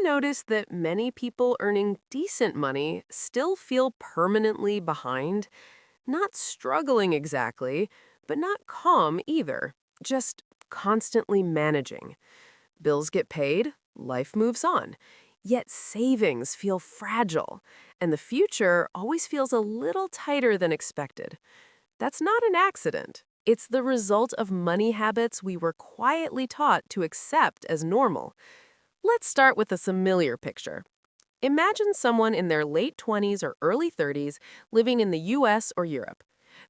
noticed that many people earning decent money still feel permanently behind? Not struggling exactly, but not calm either, just constantly managing. Bills get paid, life moves on. Yet savings feel fragile, and the future always feels a little tighter than expected. That's not an accident. It's the result of money habits we were quietly taught to accept as normal. Let's start with a familiar picture. Imagine someone in their late 20s or early 30s living in the US or Europe.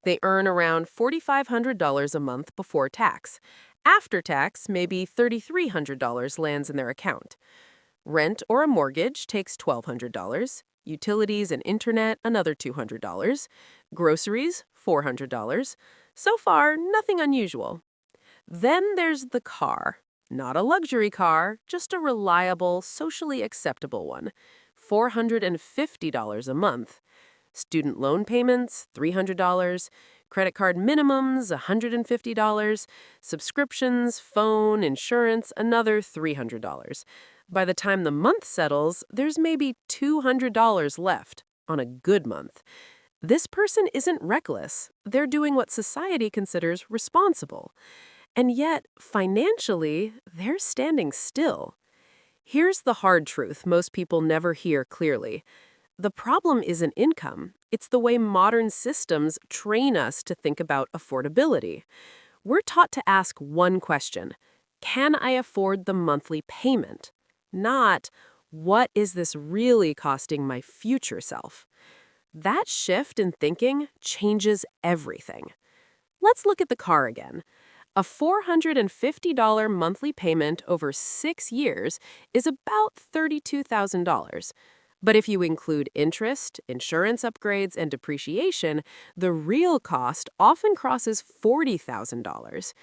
They earn around $4,500 a month before tax. After tax, maybe $3,300 lands in their account. Rent or a mortgage takes $1,200. Utilities and internet, another $200. Groceries, $400. So far, nothing unusual. Then there's the car. Not a luxury car, just a reliable, socially acceptable one. $450 a month. Student loan payments, $300. Credit card minimums, $150. Subscriptions, phone, insurance, another $300. By the time the month settles, there's maybe $200 left on a good month. This person isn't reckless. They're doing what society considers responsible. And yet, financially, they're standing still. Here's the hard truth most people never hear clearly. The problem isn't income. It's the way modern systems train us to think about affordability. We're taught to ask one question: can I afford the monthly payment? Not, what is this really costing my future self? That shift in thinking changes everything. Let's look at the car again. A $450 monthly payment over 6 years is about $32,000. But if you include interest, insurance upgrades, and depreciation, the real cost often crosses $40,000.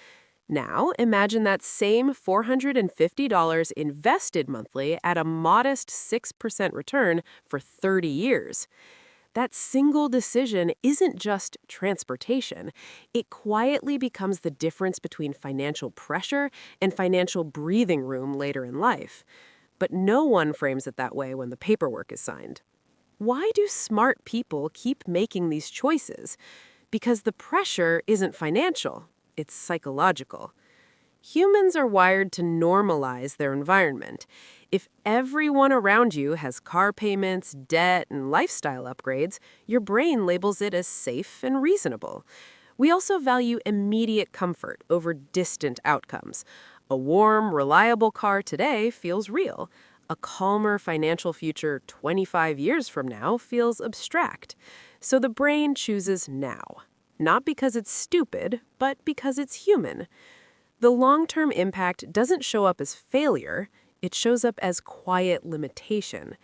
Now, imagine that same $450 invested monthly at a modest 6% return for 30 years. That single decision isn't just transportation. It quietly becomes the difference between financial pressure and financial breathing room later in life. But no one frames it that way when the paperwork is signed. Why do smart people keep making these choices? Because the pressure isn't financial, it's psychological. Humans are wired to normalize their environment. If everyone around you has car payments, debt, and lifestyle upgrades, your brain labels it as safe and reasonable. We also value immediate comfort over distant outcomes. A warm, reliable car today feels real. A calmer financial future 25 years from now feels abstract. So the brain chooses now. Not because it's stupid, but because it's human. The long-term impact doesn't show up as failure, it shows up as quiet limitation.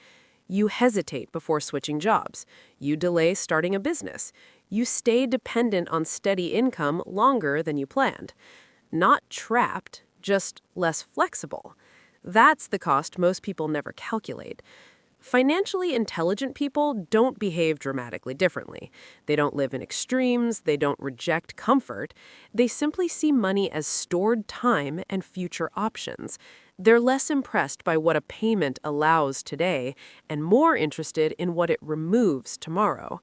You hesitate before switching jobs. You delay starting a business. You stay dependent on steady income longer than you planned. Not trapped, just less flexible. That's the cost most people never calculate. Financially intelligent people don't behave dramatically differently. They don't live in extremes, they don't reject comfort. They simply see money as stored time and future options. They're less impressed by what a payment allows today and more interested in what it removes tomorrow.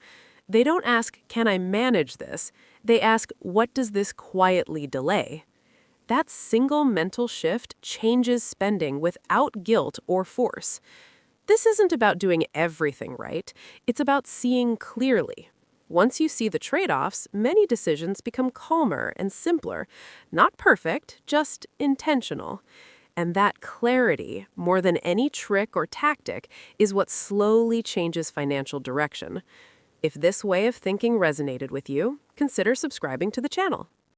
They don't ask, can I manage this? They ask, what does this quietly delay? That single mental shift changes spending without guilt or force. This isn't about doing everything right. It's about seeing clearly. Once you see the trade-offs, many decisions become calmer and simpler. Not perfect, just intentional. And that clarity, more than any trick or tactic, is what slowly changes financial direction. If this way of thinking resonated with you, consider subscribing to the channel.